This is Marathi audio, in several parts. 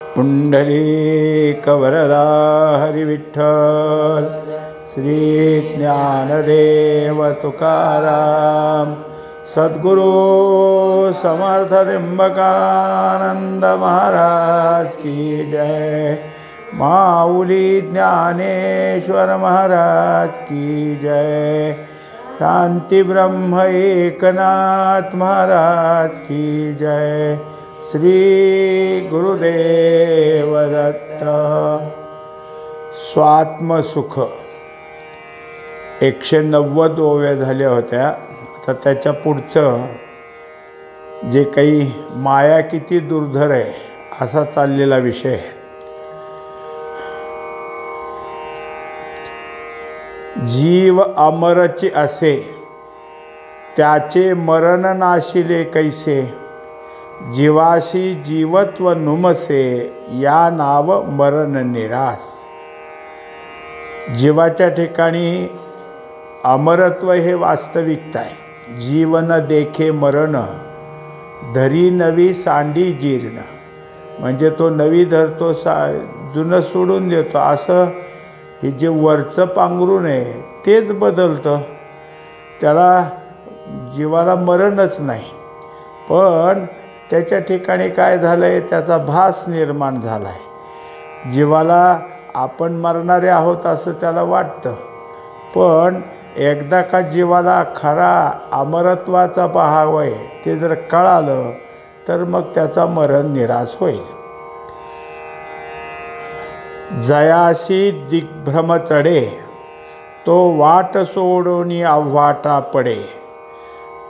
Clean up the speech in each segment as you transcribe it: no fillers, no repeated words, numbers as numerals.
पुंडलीकवरदा हरिविठ्ठल श्री ज्ञानदेव तुकाराम सद्गुरु समर्थ त्र्यंबकानंद महाराज की जय। माऊली ज्ञानेश्वर महाराज की जय। शांति ब्रह्म एकनाथ महाराज की जय। श्री गुरुदेव दत्त। स्वात्मसुख 190 ओव्या झाल्या होत्या। आता त्याच्या पुढचं जे काही माया किती दुर्धर आहे असा चाललेला विषय। जीव अमरची असे त्याचे मरण नाशिले कैसे। जीवाशी जीवत्व नुमसे या नाव मरण निरास। जीवाच्या ठिकाणी अमरत्व हे वास्तविकता आहे। जीवन देखे मरण धरी नवी सांडी जीर्ण, म्हणजे तो नवी धरतो जुनं सोडून देतो। असं हे जे वरचं पांघरून आहे तेच बदलतं, त्याला जीवाला मरणच नाही। पण त्याच्या ठिकाणी काय झालं आहे, त्याचा भास निर्माण झाला आहे। जीवाला आपण मरणारे आहोत असं त्याला वाटतं, पण एकदा का जीवाला खरा अमरत्वाचा भाव आहे ते जर कळालं तर मग त्याचा मरण निराश होईल। जयाशी दिग्भ्रम चढे तो वाट सोडोनी अव्वाटा पडे।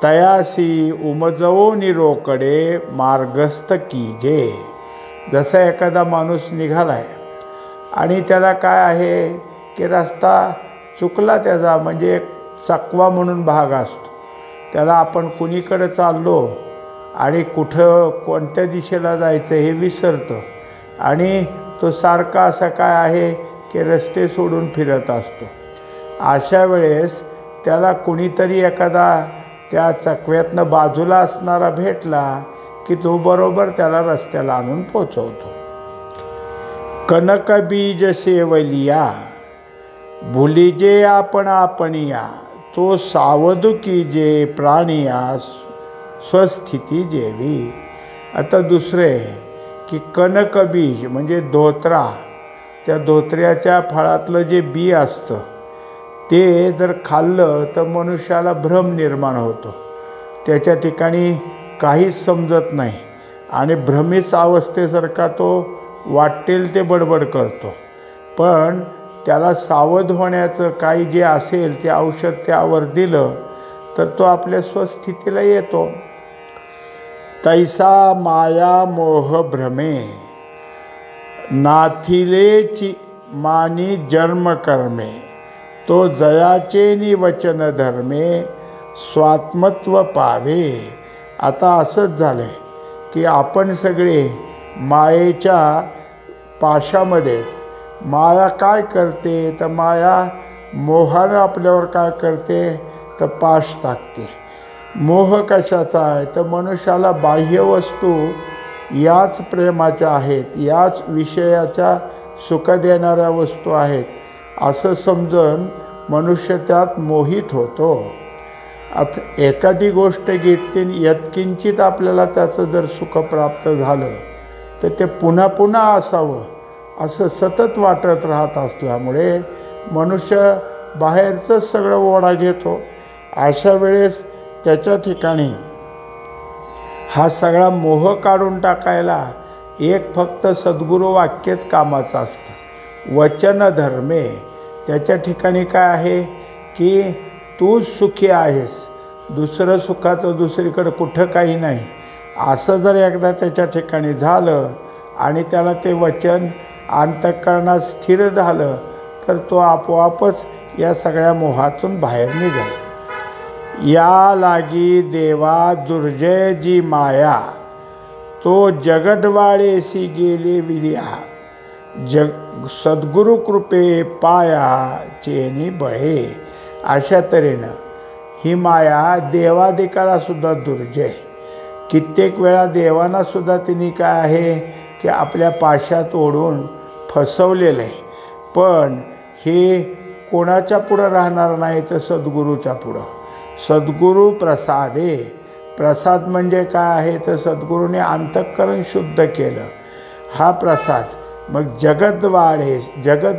तयासी उमजवोनी रोकडे मार्गस्थ कीजे। जसा एखादा माणूस निघालाय आणि त्याला काय आहे की रस्ता चुकला त्याचा, म्हणजे एक चकवा म्हणून भाग असतो, त्याला आपण कुणीकडे चाललो आणि कुठं कोणत्या दिशेला जायचं हे विसरतं आणि तो सारखा असा काय आहे की रस्ते सोडून फिरत असतो। अशा वेळेस त्याला कुणीतरी एखादा त्या चकव्यातनं बाजूला असणारा भेटला की तो बरोबर त्याला रस्त्याला आणून पोचवतो। कनक बीज सेवलिया भुलीजे आपण आपणिया। तो सावधुकी जे प्राणिया स्वस्थिती जेवी। आता दुसरे की कनक बीज म्हणजे धोत्रा, त्या धोत्र्याच्या फळातलं जे बी असतं ते जर खाल्लं तर मनुष्याला भ्रम निर्माण होतो, त्याच्या ठिकाणी काहीच समजत नाही आणि भ्रमित अवस्थेसारखा तो वाटेल ते बडबड करतो। पण त्याला सावध होण्याचं काही जे असेल ते औषध त्यावर दिलं तर तो आपल्या स्वस्थितीला येतो। तैसा माया मोह भ्रमे नाथिलेची मानी जन्म कर्मे। तो जयाचे निवचन धर्मे स्वात्मत्व पावे। आता असंच झालंय की आपण सगळे मायेच्या पाशामध्ये। माया काय करते तर माया मोहानं आपल्यावर काय करते तर पाश टाकते। मोह कशाचा आहे तर मनुष्याला बाह्य वस्तू याच प्रेमाच्या आहेत, याच विषयाच्या सुख देणाऱ्या वस्तू आहेत असं समजून मनुष्य त्यात मोहित होतो। आता एखादी गोष्ट घेतली यत्किंचित आपल्याला त्याचं जर सुख प्राप्त झालं तर ते पुन्हा पुन्हा असावं असं सतत वाटत राहत असल्यामुळे मनुष्य बाहेरचंच सगळं ओढा घेतो। अशा वेळेस त्याच्या ठिकाणी हा सगळा मोह काढून टाकायला एक फक्त सद्गुरू वाक्यच कामाचं असतं। वचन धर्मे, त्याच्या ठिकाणी काय आहे की तू सुखी आहेस, दुसरं सुखाचं दुसरीकडे कुठं काही नाही असं जर एकदा त्याच्या ठिकाणी झालं आणि त्याला ते वचन अंतःकरणात स्थिर झालं तर तो आपोआपच या सगळ्या मोहातून बाहेर निघेल। या लागी देवा दुर्जय जी माया तो जगडवाळेसी गेले विर्या। जग सद्गुरु कृपे पाया चेनी बळे। अशा तऱ्हेनं ही माया देवादिकाला सुद्धा दुर्जय। कित्येक वेळा देवांना सुद्धा तिने काय आहे की आपल्या पाशात ओढून फसवलेलं आहे. पण हे कोणाच्या पुढं राहणार नाही तर सद्गुरूच्या पुढं. सद्गुरू प्रसादे. प्रसाद म्हणजे काय आहे तर सद्गुरूने अंतःकरण शुद्ध केलं, हा प्रसाद. मग जगत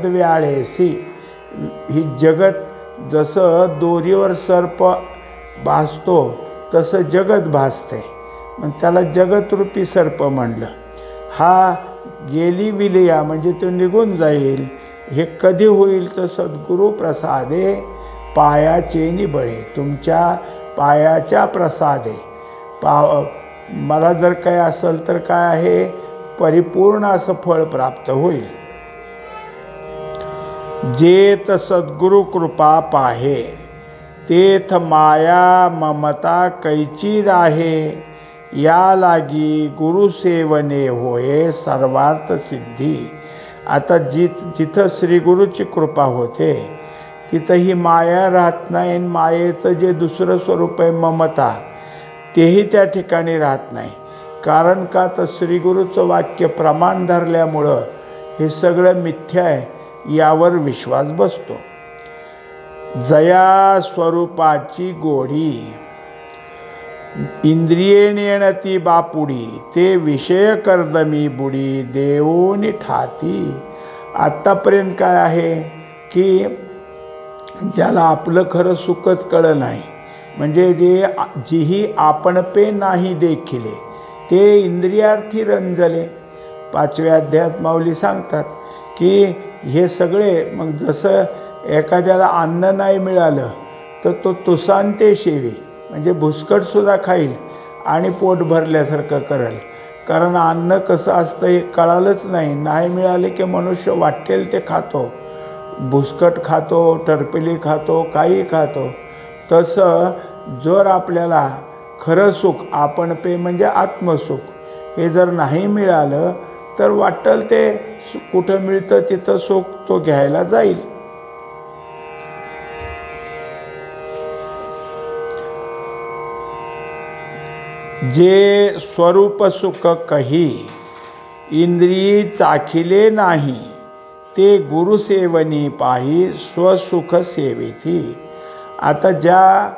व्याळेसी, ही जगत जसं दोरीवर सर्प भासतो तसं जगत भासते, मग त्याला जगतरूपी सर्प म्हणलं. हा गेली विलया म्हणजे तो निघून जाईल. हे कधी होईल तर सद्गुरू प्रसादे पायाचे निबळे. तुमच्या पायाच्या प्रसादे मला जर काय असेल तर काय आहे, परिपूर्ण असं फळ प्राप्त होईल. जेथ सद्गुरु कृपा पाहे, तेथ माया ममता कैची राहे. या लागी गुरुसेवने होये सर्वार्थ सिद्धी. आता जिथं श्रीगुरूची कृपा होते तिथं ही माया राहत नाही. मायेचं जे दुसरं स्वरूप आहे ममता, तेही त्या ठिकाणी राहत नाही. कारण का तर श्रीगुरूचं वाक्य प्रमाण धरल्यामुळं हे सगळं मिथ्या आहे, यावर विश्वास बसतो. जया स्वरूपाची गोडी, इंद्रिये नेणती बापुडी. ते विषय कर्दमी बुडी, देऊनी ठाती. आत्तापर्यंत काय आहे की ज्याला आपलं खरं सुखच कळलं नाही, म्हणजे जीही आपणपे नाही देखिले, ते इंद्रियार्थी रंजले. 5व्या अध्यायात माऊली सांगतात की हे सगळे, मग जसं एखाद्याला अन्न नाही मिळालं तर तो तुसांते शेवी, म्हणजे भुसकटसुद्धा खाईल आणि पोट भरल्यासारखं करेल. कारण अन्न कसं असतं हे कळालंच नाही. नाही मिळाले की मनुष्य वाटेल ते खातो, भुसकट खातो, टरपिली खातो, काही खातो. तसं जर आपल्याला खरं सुख आपण पे म्हणजे आत्मसुख हे जर नाही मिळालं तर वाटेल ते कुठं मिळतं तिथं सुख तो घ्यायला जाईल. जे स्वरूप सुख कही, इंद्रिय चाखिले नाही. ते गुरुसेवनी पाही, स्वसुख सेवेती. आता ज्या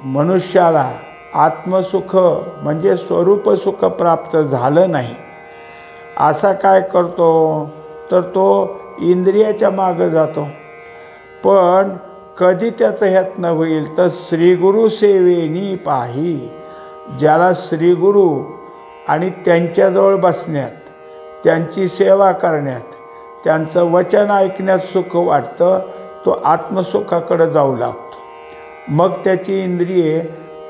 मनुष्याला आत्मसुख म्हणजे स्वरूप सुख प्राप्त झालं नाही, असा काय करतो तर तो इंद्रियाच्या मागं जातो. पण कधी त्याचं ह्यातनं होईल तर श्रीगुरु सेवेनी पाही. ज्याला श्रीगुरु आणि त्यांच्याजवळ बसण्यात, त्यांची सेवा करण्यात, त्यांचं वचन ऐकण्यात सुख वाटतं, तो आत्मसुखाकडे जाऊ लागतो. मग त्याची इंद्रिये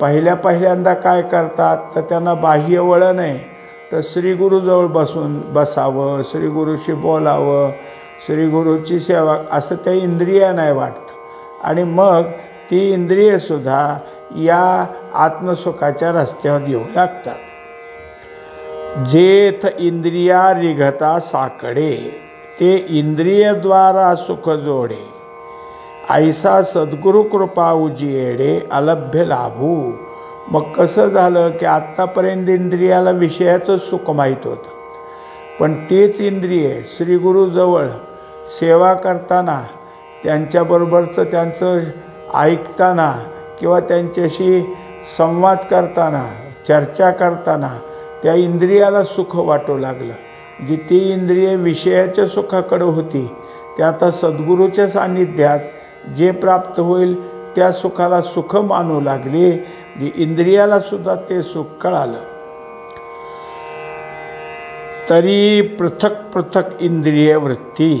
पहिल्यांदा काय करतात तर त्यांना बाह्य वळण आहे तर श्रीगुरूजवळ बसावं, श्रीगुरूशी बोलावं, श्रीगुरूची सेवा, असं त्या इंद्रिया नाही वाटतं. आणि मग ती इंद्रियेसुद्धा या आत्मसुखाच्या रस्त्यावर येऊ लागतात. जेथ इंद्रिया रिघता साकडे, ते इंद्रियद्वारा सुख जोडे. ऐसा सद्गुरु कृपा उजियेडे, अलभ्य लाभू. मग कसं झालं की आत्तापर्यंत इंद्रियाला विषयाचं सुख माहीत होतं, पण तेच इंद्रिये श्रीगुरूजवळ सेवा करताना, त्यांच्याबरोबरचं त्यांचं ऐकताना किंवा त्यांच्याशी संवाद करताना, चर्चा करताना त्या इंद्रियाला सुख वाटू लागलं. जी ती इंद्रिये विषयाच्या सुखाकडे होती, ते आता सद्गुरूच्या सान्निध्यात जे प्राप्त होईल त्या सुखाला सुख मानू लागली. जी इंद्रियाला सुद्धा ते सुख कळालं. तरी पृथक पृथक इंद्रिय वृत्ती,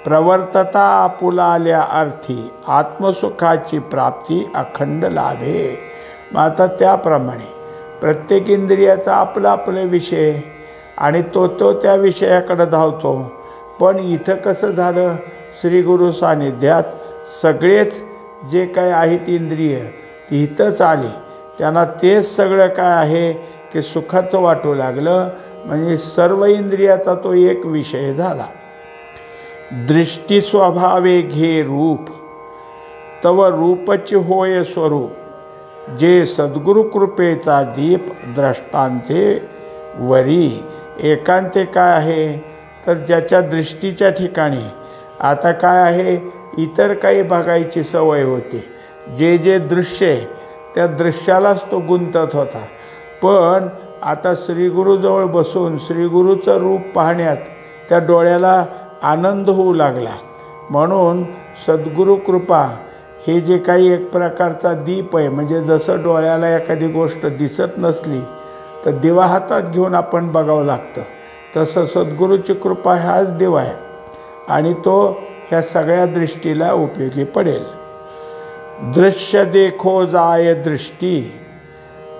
प्रवर्तता आपुलाल्या अर्थी. आत्मसुखाची प्राप्ती अखंड लाभे. मग आता त्याप्रमाणे प्रत्येक इंद्रियाचा आपले विषय आणि तो त्या विषयाकडे धावतो. पण इथं कसं झालं, श्रीगुरु सान्निध्यात सगळेच जे काय आहेत इंद्रिय ती इथंच आली. त्यांना तेच सगळं काय आहे की सुखाचं वाटू लागलं. म्हणजे सर्व इंद्रियाचा तो एक विषय झाला. दृष्टी स्वभावे घे रूप, तव रूपची होय स्वरूप. जे सद्गुरु कृपेचा दीप द्रष्टांते वरी. एकांते काय आहे तर ज्याच्या दृष्टीच्या ठिकाणी आता काय आहे, इतर काही बघायची सवय होती, जे जे दृश्य आहे त्या दृश्यालाच तो गुंतत होता. पण आता श्रीगुरूजवळ बसून श्रीगुरूचं रूप पाहण्यात त्या डोळ्याला आनंद होऊ लागला. म्हणून सद्गुरू कृपा हे जे काही एक प्रकारचा दीप आहे, म्हणजे जसं डोळ्याला एखादी गोष्ट दिसत नसली तर दिवा हातात घेऊन आपण बघावं लागतं, तसं सद्गुरूची कृपा हाच दिवा आहे आणि तो ह्या सगळ्या दृष्टीला उपयोगी पडेल. दृश्य देखो जाय दृष्टी,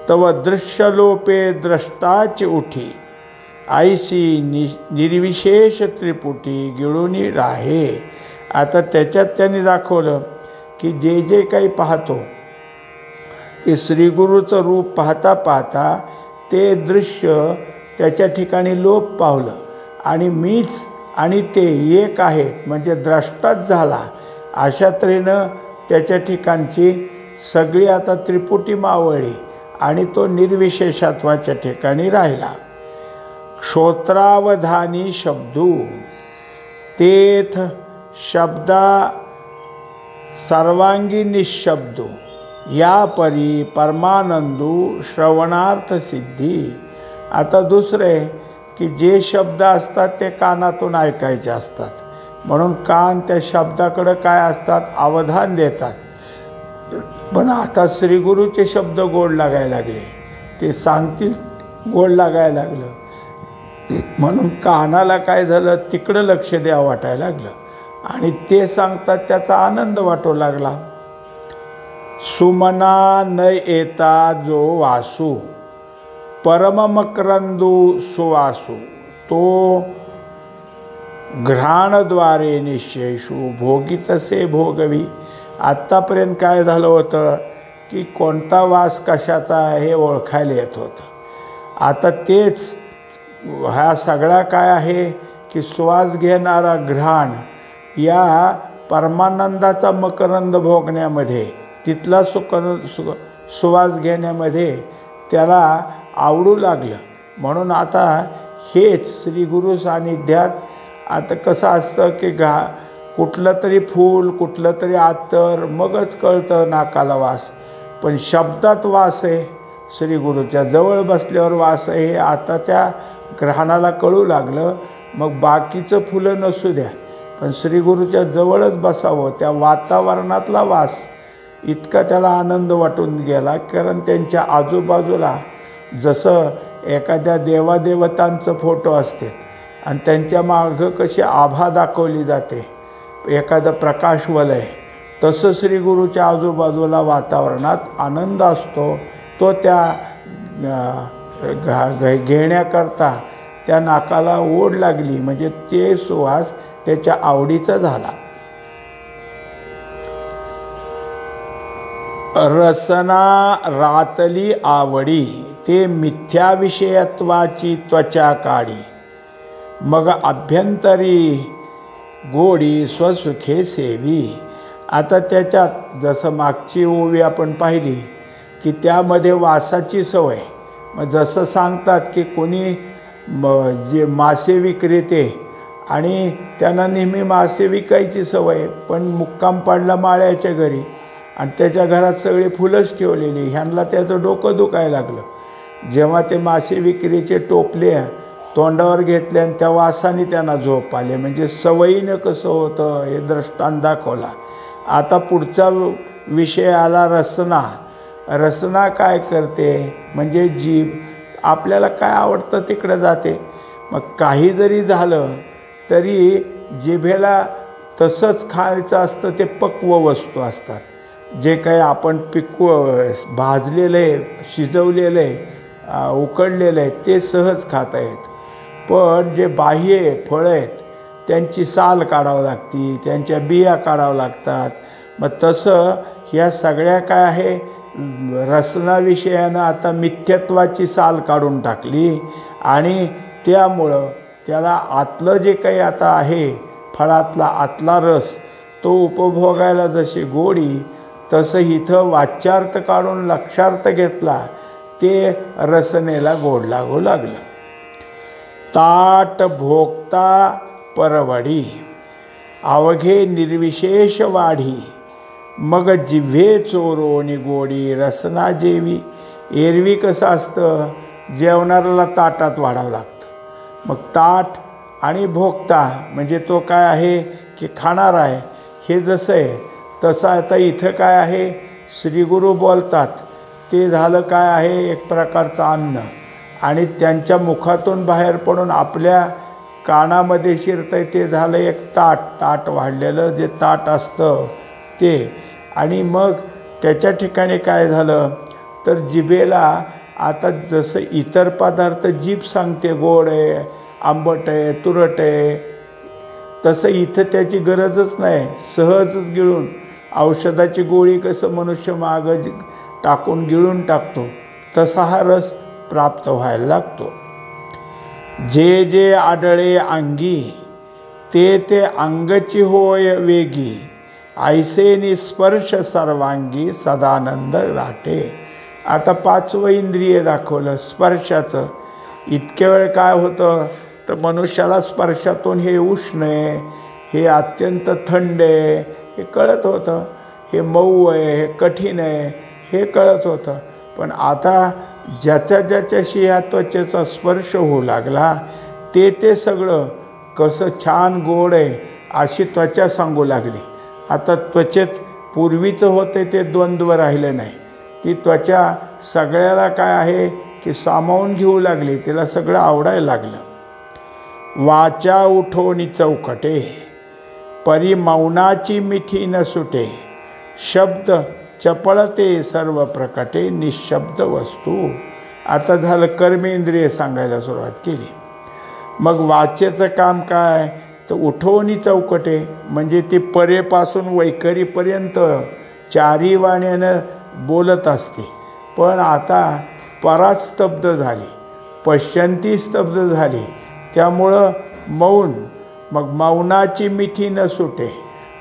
तव दृश्य लोपे द्रष्टाच उठी, ऐसी निर्विशेष त्रिपुटी गिळूनी राहे. आता त्याच्यात त्यांनी दाखवलं की जे जे काही पाहतो ते श्रीगुरूचं रूप पाहता पाहता ते दृश्य त्याच्या ठिकाणी लोप पावलं आणि मीच आणि ते एक आहेत म्हणजे द्रष्टाच झाला. अशा तऱ्हेनं त्याच्या ठिकाणची सगळी आता त्रिपुटी मावळली आणि तो निर्विशेषत्वाच्या ठिकाणी राहिला. श्रोत्रावधानी शब्दू तेथ शब्दा सर्वांगी निशब्दू, या परी परमानंदू श्रवणार्थ सिद्धी. आता दुसरे की जे शब्द असतात ते कानातून ऐकायचे असतात, म्हणून कान त्या शब्दाकडं काय असतात, अवधान देतात. पण आता श्रीगुरूचे शब्द गोड लागायला लागले, ते सांगतील गोड लागायला लागलं, म्हणून कानाला काय झालं, तिकडं लक्ष द्यावं वाटायला लागलं आणि ते सांगतात त्याचा आनंद वाटू लागला. सुमना न येता जो वासू, परममकरंदू सुवासू, तो घ्राणद्वारे निश्चयशू भोगितसे भोगवी. आत्तापर्यंत काय झालं होतं की कोणता वास कशाचा आहे हे ओळखायला येत होतं. आता तेच हा सगळा काय आहे की श्वास घेणारा घ्राण या परमानंदाचा मकरंद भोगण्यामध्ये, तिथला सुवास घेण्यामध्ये त्याला आवडू लागलं. म्हणून आता हेच श्रीगुरू सान्निध्यात आता कसं असतं की कुठलं तरी फूल, कुठलं तरी अत्तर, मगच कळतं नाकाला वास, पण शब्दात वास आहे, श्रीगुरूच्या जवळ बसल्यावर वास आहे हे आता त्या ग्रहणाला कळू लागलं. मग बाकीचं फुलं नसू द्या, पण श्रीगुरूच्या जवळच बसावं, त्या वातावरणातला वास इतका त्याला आनंद वाटून गेला. कारण त्यांच्या आजूबाजूला जसं एखाद्या देवादेवतांचं फोटो असते आणि त्यांच्या मागं कशी आभा दाखवली जाते, एखादं प्रकाशवलय, तसं श्रीगुरूच्या आजूबाजूला वातावरणात आनंद असतो. तो त्या घेण्याकरता त्या नाकाला ओढ लागली, म्हणजे ते सुवास त्याच्या आवडीचा झाला. रसना रातली आवडी, ते मिथ्या विषयत्वाची त्वचा काढी, मग अभ्यंतरी गोडी स्वसुखे सेवी. आता त्याच्यात जसं मागची ओवी आपण पाहिली की त्यामध्ये वासाची सवय, मग जसं सांगतात की कोणी जे मासे विक्रेते आणि त्यांना नेहमी मासे विकायची सवय, पण मुक्काम पाडला माळ्याच्या घरी आणि त्याच्या घरात सगळी फुलंच ठेवलेली, ह्यांना त्याचं डोकं दुखायला लागलं. जेव्हा ते मासे विक्रीचे टोपले तोंडावर घेतले आणि त्या वासाने त्यांना झोप आले, म्हणजे सवयीनं कसं होतं हे दृष्टांत दाखवला. आता पुढचा विषय आला रसना. रसना काय करते, म्हणजे जीभ आपल्याला काय आवडतं तिकडं जाते. मग काही जरी झालं तरी जिभेला तसंच खायचं असतं, ते पक्व वस्तू असतात. जे काही आपण भाजलेलं आहे, शिजवलेलं आहे, उकडलेलं आहे ते सहज खाता येत. पण जे बाह्य फळं आहेत त्यांची साल काढावं लागती, त्यांच्या बिया काढावं लागतात. मग तसं ह्या सगळ्या काय आहे, रसनाविषयानं आता मिथ्यत्वाची साल काढून टाकली आणि त्यामुळं त्याला आतलं जे काही आता आहे फळातला आतला रस तो उपभोगायला जशी गोडी, तसं इथं वाच्यार्थ काढून लक्षार्थ घेतला, ते रसनेला गोड लागू लागलं. ताट भोगता परवडी, अवघे निर्विशेष वाढी, मग जिव्हे चोरोनी गोडी, रसना जेवी. एरवी कसं असतं, जेवणाऱ्याला ताटात वाढावं लागतं. मग ताट आणि भोगता म्हणजे तो काय आहे की खाणार आहे, हे जसं आहे तसं आता इथं काय आहे, श्रीगुरू बोलतात ते झालं काय आहे, एक प्रकारचं अन्न. आणि त्यांच्या मुखातून बाहेर पडून आपल्या कानामध्ये शिरतंय ते झालं एक ताट. ताट वाढलेलं जे ताट असतं ते. आणि मग त्याच्या ठिकाणी काय झालं तर जिभेला आता जसं इतर पदार्थ जीभ सांगते गोड आहे, आंबट आहे, तुरट आहे, तसं इथं त्याची गरजच नाही. सहजच गिळून, औषधाची गोळी कसं मनुष्य मागं टाकून गिळून टाकतो तसा हा रस प्राप्त व्हायला लागतो. जे जे आढळे अंगी, ते ते अंगची होय वेगी, ऐसे निस्पर्श सर्वांगी, सदानंद दाटे. आता पाचवं इंद्रिय दाखवलं स्पर्शाचं. इतके वेळ काय होतं तर मनुष्याला स्पर्शातून हे उष्ण आहे, हे अत्यंत थंड आहे हे कळत होतं, हे मऊ आहे, हे कठीण आहे हे कळत होतं. पण आता ज्याच्याशी ह्या त्वचेचा स्पर्श होऊ लागला ते ते सगळं कसं छान गोड आहे अशी त्वचा सांगू लागली. आता त्वचेत पूर्वीचं होते ते द्वंद्व राहिलं नाही. ती त्वचा सगळ्याला काय आहे की सामावून घेऊ लागली, तिला सगळं आवडायला लागलं. वाचा उठोनी चौकटे, परी मौनाची मिठी न सुटे, शब्द चपळते सर्व प्रकटे, निशब्द वस्तू. आता झालं कर्मेंद्रिय सांगायला सुरुवात केली. मग वाचेचं काम काय तर उठवणी चौकटे म्हणजे ती परेपासून वैखरीपर्यंत चारी वाण्यानं बोलत असते. पण आता पराच स्तब्ध झाली, पश्यंती स्तब्ध झाली, त्यामुळं मौन. मग मौनाची मिठी न सुटे.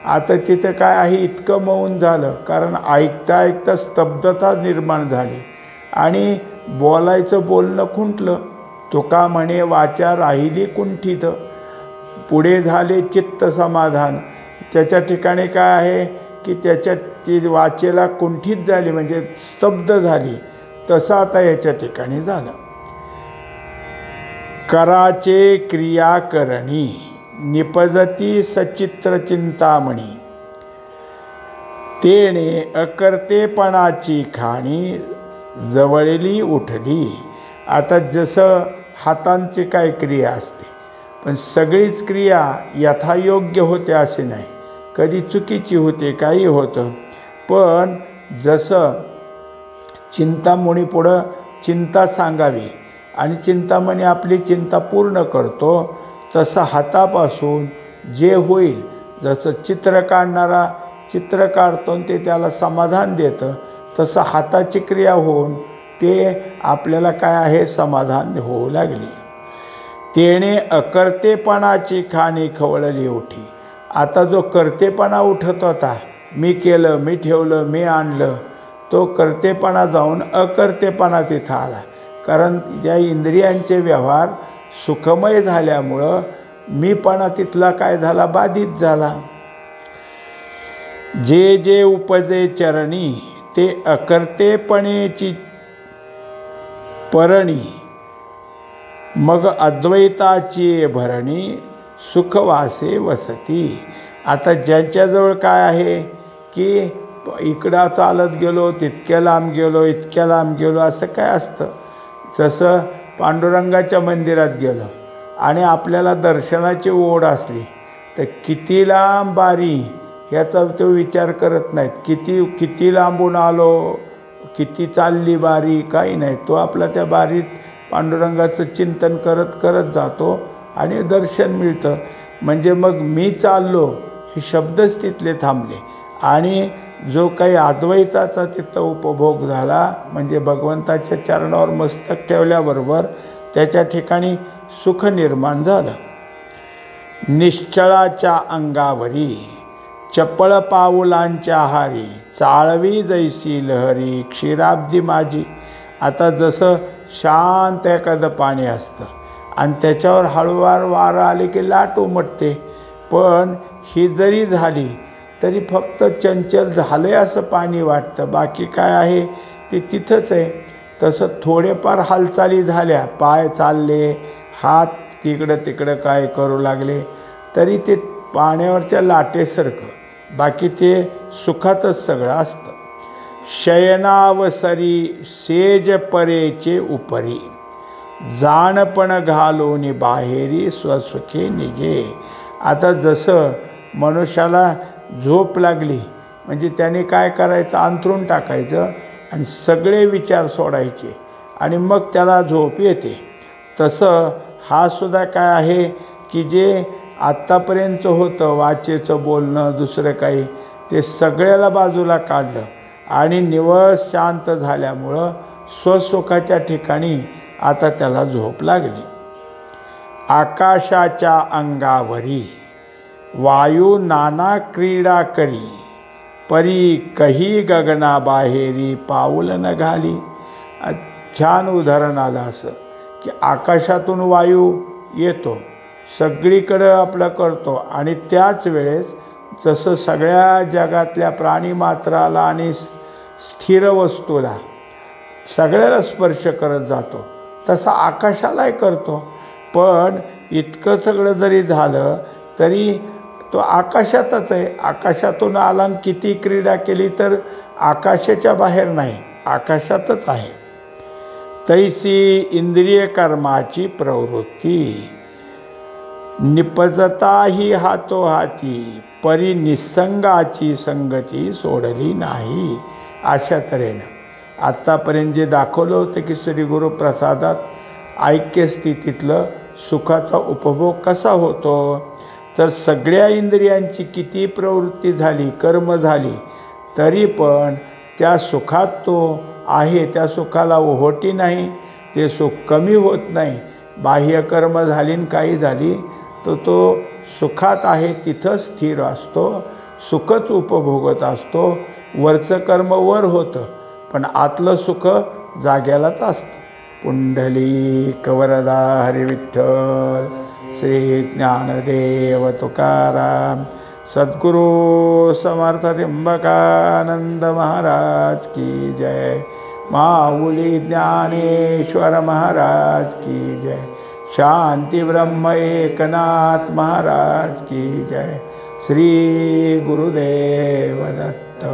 आता तिथं काय आहे इतकं मौन झालं कारण ऐकता ऐकता स्तब्धता निर्माण झाली आणि बोलायचं बोलणं खुंटलं. तुका म्हणे वाचा राहिली कुंठित, पुढे झाले चित्त समाधान. त्याच्या ठिकाणी काय आहे की त्याच्या वाचेला कुंठित झाली म्हणजे स्तब्ध झाली, तसं आता याच्या ठिकाणी झालं. कराचे क्रिया करणी, निपजती सचित्र चिंतामणी, तेणे अकर्तेपणाची खाणी, जवळली उठली. आता जसं हातांची काय क्रिया असते, पण सगळीच क्रिया यथायोग्य होते असे नाही, कधी चुकीची होते, काही होतं. पण जसं चिंतामणी पुढं चिंता सांगावी आणि चिंतामणी आपली चिंता पूर्ण करतो, तसं हातापासून जे होईल, जसं चित्र काढणारा चित्र काढतो ते त्याला समाधान देतं, तसं हाताची क्रिया होऊन ते आपल्याला काय आहे समाधान होऊ लागली. तेणे अकर्तेपणाची खाणी खवळली उठी. आता जो कर्तेपणा उठत होता, मी केलं, मी ठेवलं, मी आणलं, तो कर्तेपणा जाऊन अकर्तेपणा तिथं आला. कारण या इंद्रियांचे व्यवहार सुखमय झाल्यामुळं मीपणा तिथला काय झाला, बाधित झाला. जे जे उपजे चरणी, ते अकर्तेपणेची परणी, मग अद्वैताची भरणी, सुखवासे वसती. आता ज्यांच्याजवळ काय आहे की इकडं चालत गेलो, तितक्या लांब गेलो, इतक्या लांब गेलो, असं काय असतं. जसं पांडुरंगाच्या मंदिरात गेलो आणि आपल्याला दर्शनाची ओढ असली तर किती लांब बारी ह्याचा तो विचार करत नाहीत. किती लांबून आलो, किती चालली बारी, काही नाही. तो आपला त्या बारीत पांडुरंगाचं चिंतन करत करत जातो आणि दर्शन मिळतं. म्हणजे मग मी चाललो हे शब्दच तिथले थांबले आणि जो काही अद्वैताचा तिथं उपभोग झाला म्हणजे भगवंताच्या चरणावर मस्तक ठेवल्याबरोबर त्याच्या ठिकाणी सुख निर्माण झालं. निश्चळाच्या अंगावरी, चपळ पाऊलांच्या हारी, चाळवी जैसी लहरी, क्षीराब्दी माझी. आता जसं शांत एखादं पाणी असतं आणि त्याच्यावर हळूवार वारं आले की लाट उमटते. पण ही जरी झाली तरी फक्त चंचल झालं आहे असं पाणी वाटतं, बाकी काय आहे ते तिथंच आहे. तसं थोडेफार हालचाली झाल्या, पाय चालले, हात इकडं तिकडं काय करू लागले तरी ते पाण्यावरच्या लाटेसारखं, बाकी ते सुखातच सगळं असतं. शयनावसरी सेज परेचे उपरी, जाणपण घालून बाहेरी स्वसुखे निजे. आता जसं मनुष्याला झोप लागली म्हणजे त्याने काय करायचं, अंथरूण टाकायचं आणि सगळे विचार सोडायचे आणि मग त्याला झोप येते. तसं हा सुद्धा काय आहे की जे आत्तापर्यंत होतं वाचेचं बोलणं दुसरं काही, ते सगळ्याला बाजूला काढलं आणि निव्वळ शांत झाल्यामुळं स्वसुखाच्या ठिकाणी आता त्याला झोप लागली. आकाशाच्या अंगावरी वायू नाना क्रीडा करी, परी कही गगना बाहेरी पाऊल न घाली. छान उदाहरण आलं असं की आकाशातून वायू येतो, सगळीकडं आपलं करतो आणि त्याच वेळेस जसं सगळ्या जगातल्या प्राणीमात्राला आणि स्थिर वस्तूला सगळ्याला स्पर्श करत जातो, तसा आकाशालाही करतो. पण इतकं सगळं जरी झालं तरी तो आकाशातच आहे. आकाशातून आला आणि किती क्रीडा केली तर आकाशाच्या बाहेर नाही, आकाशातच आहे. तैसी इंद्रिय कर्माची प्रवृत्ती, निपजता ही हातोहाती, परी निसंगाची संगती सोडली नाही. अशा तऱ्हेनं आत्तापर्यंत जे दाखवलं होतं की श्री गुरुप्रसादात ऐक्यस्थितीतलं सुखाचा उपभोग कसा होतो, तर सगळ्या इंद्रियांची किती प्रवृत्ती झाली, कर्म झाली, तरी पण त्या सुखात तो आहे, त्या सुखाला ओहोटी नाही, ते सुख कमी होत नाही. बाह्य कर्म झाली न काही झाली तर तो सुखात आहे तिथं स्थिर असतो, सुखच उपभोगत असतो. वरचं कर्म वर होतं पण आतलं सुख जाग्यालाच असतं. पुंडलिक वरदा हरी विठ्ठल, श्री ज्ञानदेव तुकाराम, सद्गुरु समर्थ त्र्यंबकानंद महाराज की जय. माऊली ज्ञानेश्वर महाराज की जय. शांती ब्रह्म एकनाथ महाराज की जय. श्री गुरुदेव दत्त.